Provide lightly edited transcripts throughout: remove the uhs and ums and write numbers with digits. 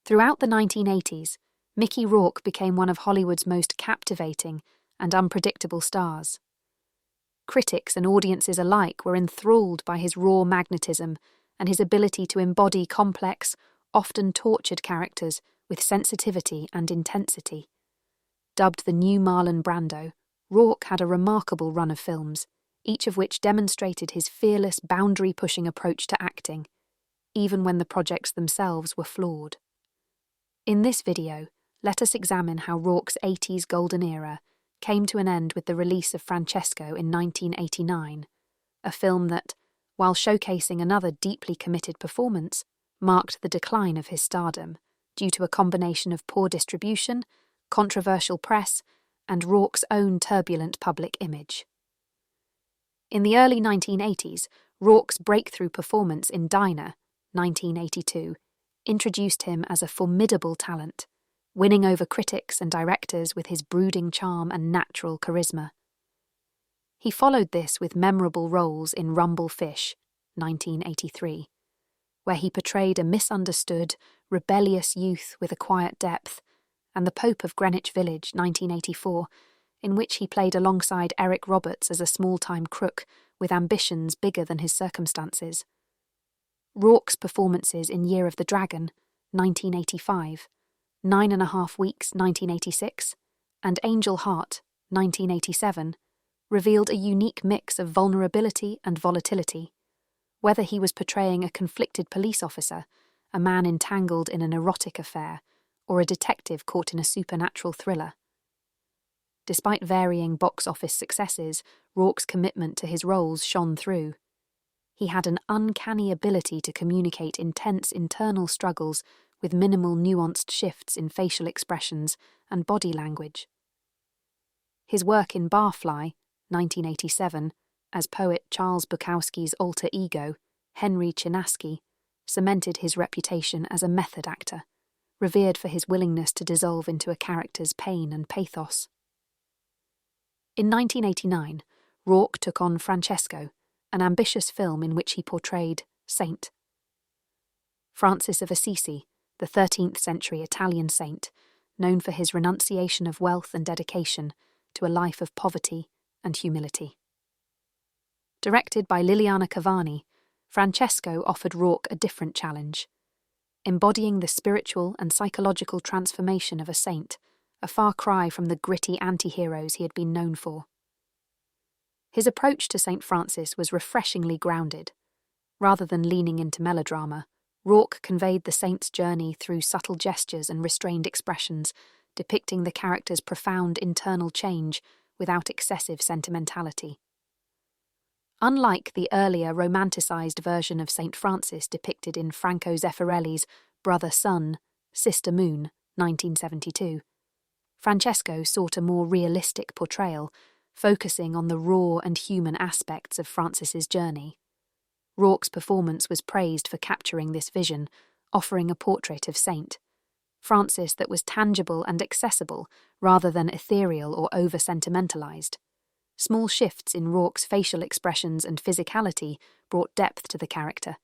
Throughout the 1980s, Mickey Rourke became one of Hollywood's most captivating and unpredictable stars. Critics and audiences alike were enthralled by his raw magnetism and his ability to embody complex, often tortured characters with sensitivity and intensity. Dubbed the new Marlon Brando, Rourke had a remarkable run of films, each of which demonstrated his fearless, boundary-pushing approach to acting, even when the projects themselves were flawed. In this video, let us examine how Rourke's 80s golden era came to an end with the release of Francesco in 1989, a film that, while showcasing another deeply committed performance, marked the decline of his stardom due to a combination of poor distribution, controversial press, and Rourke's own turbulent public image. In the early 1980s, Rourke's breakthrough performance in Diner, 1982, introduced him as a formidable talent, winning over critics and directors with his brooding charm and natural charisma. He followed this with memorable roles in Rumble Fish, 1983, where he portrayed a misunderstood, rebellious youth with a quiet depth, and The Pope of Greenwich Village, 1984, in which he played alongside Eric Roberts as a small-time crook with ambitions bigger than his circumstances. Rourke's performances in Year of the Dragon, 1985, 9.5 Weeks, 1986, and Angel Heart, 1987, revealed a unique mix of vulnerability and volatility. Whether he was portraying a conflicted police officer, a man entangled in an erotic affair, or a detective caught in a supernatural thriller. Despite varying box office successes, Rourke's commitment to his roles shone through. He had an uncanny ability to communicate intense internal struggles with minimal nuanced shifts in facial expressions and body language. His work in Barfly, 1987, as poet Charles Bukowski's alter ego, Henry Chinaski, cemented his reputation as a method actor, revered for his willingness to dissolve into a character's pain and pathos. In 1989, Rourke took on Francesco, an ambitious film in which he portrayed Saint. Francis of Assisi, the 13th century Italian saint, known for his renunciation of wealth and dedication to a life of poverty and humility. Directed by Liliana Cavani, Francesco offered Rourke a different challenge, embodying the spiritual and psychological transformation of a saint, a far cry from the gritty anti-heroes he had been known for. His approach to St. Francis was refreshingly grounded. Rather than leaning into melodrama, Rourke conveyed the saint's journey through subtle gestures and restrained expressions, depicting the character's profound internal change without excessive sentimentality. Unlike the earlier romanticized version of St. Francis depicted in Franco Zeffirelli's Brother Sun, Sister Moon, 1972, Francesco sought a more realistic portrayal, focusing on the raw and human aspects of Francis's journey. Rourke's performance was praised for capturing this vision, offering a portrait of Saint Francis that was tangible and accessible rather than ethereal or over-sentimentalized. Small shifts in Rourke's facial expressions and physicality brought depth to the character,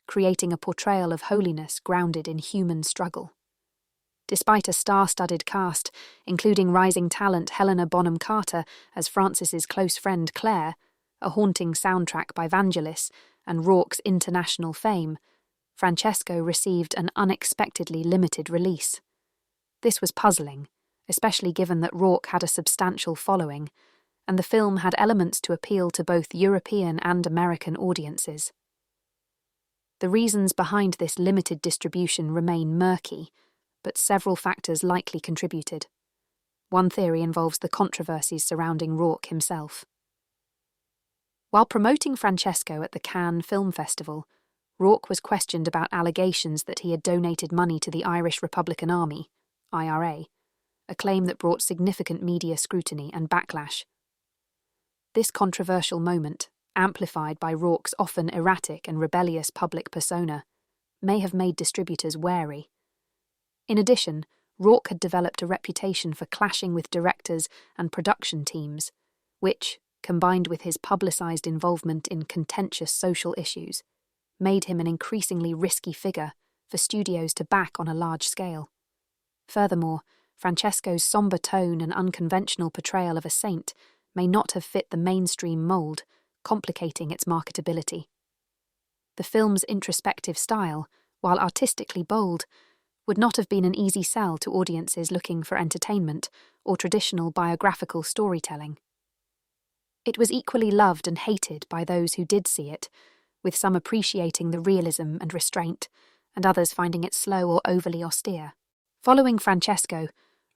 creating a portrayal of holiness grounded in human struggle. Despite a star-studded cast, including rising talent Helena Bonham Carter as Francis's close friend Claire, a haunting soundtrack by Vangelis, and Rourke's international fame, Francesco received an unexpectedly limited release. This was puzzling, especially given that Rourke had a substantial following, and the film had elements to appeal to both European and American audiences. The reasons behind this limited distribution remain murky, but several factors likely contributed. One theory involves the controversies surrounding Rourke himself. While promoting Francesco at the Cannes Film Festival, Rourke was questioned about allegations that he had donated money to the Irish Republican Army, IRA, a claim that brought significant media scrutiny and backlash. This controversial moment, amplified by Rourke's often erratic and rebellious public persona, may have made distributors wary. In addition, Rourke had developed a reputation for clashing with directors and production teams, which, combined with his publicized involvement in contentious social issues, made him an increasingly risky figure for studios to back on a large scale. Furthermore, Francesco's somber tone and unconventional portrayal of a saint may not have fit the mainstream mold, complicating its marketability. The film's introspective style, while artistically bold, would not have been an easy sell to audiences looking for entertainment or traditional biographical storytelling. It was equally loved and hated by those who did see it, with some appreciating the realism and restraint, and others finding it slow or overly austere. Following Francesco,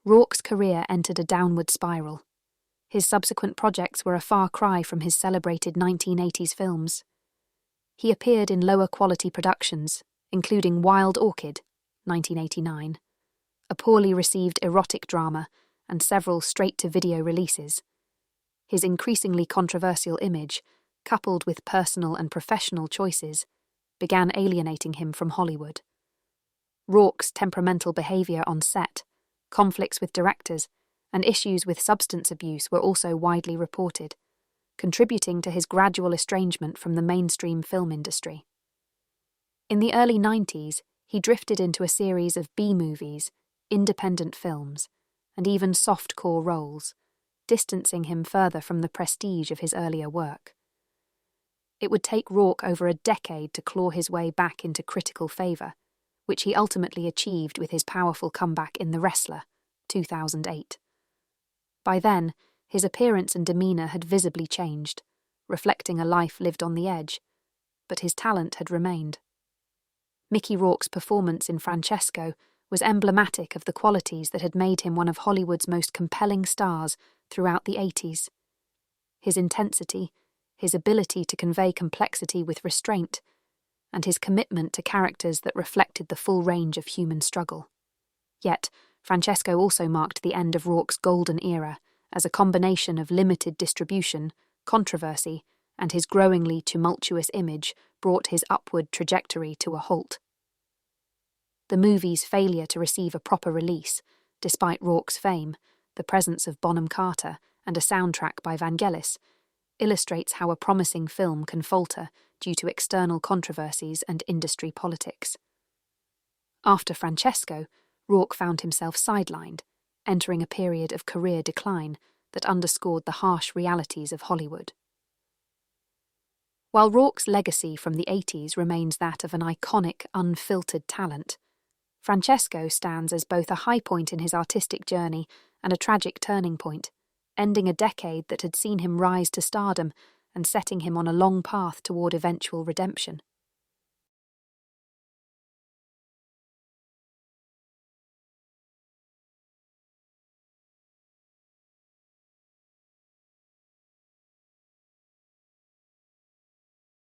Rourke's career entered a downward spiral. His subsequent projects were a far cry from his celebrated 1980s films. He appeared in lower-quality productions, including Wild Orchid, 1989, a poorly received erotic drama, and several straight-to-video releases. His increasingly controversial image, coupled with personal and professional choices, began alienating him from Hollywood. Rourke's temperamental behaviour on set, conflicts with directors, and issues with substance abuse were also widely reported, contributing to his gradual estrangement from the mainstream film industry. In the early 90s, he drifted into a series of B-movies, independent films, and even soft-core roles, distancing him further from the prestige of his earlier work. It would take Rourke over a decade to claw his way back into critical favour, which he ultimately achieved with his powerful comeback in The Wrestler, 2008. By then, his appearance and demeanour had visibly changed, reflecting a life lived on the edge, but his talent had remained. Mickey Rourke's performance in Francesco was emblematic of the qualities that had made him one of Hollywood's most compelling stars throughout the 80s. His intensity, his ability to convey complexity with restraint, and his commitment to characters that reflected the full range of human struggle. Yet, Francesco also marked the end of Rourke's golden era, as a combination of limited distribution, controversy, and his growingly tumultuous image brought his upward trajectory to a halt. The movie's failure to receive a proper release, despite Rourke's fame, the presence of Bonham Carter, and a soundtrack by Vangelis, illustrates how a promising film can falter due to external controversies and industry politics. After Francesco, Rourke found himself sidelined, entering a period of career decline that underscored the harsh realities of Hollywood. While Rourke's legacy from the 80s remains that of an iconic, unfiltered talent, Francesco stands as both a high point in his artistic journey and a tragic turning point, ending a decade that had seen him rise to stardom and setting him on a long path toward eventual redemption.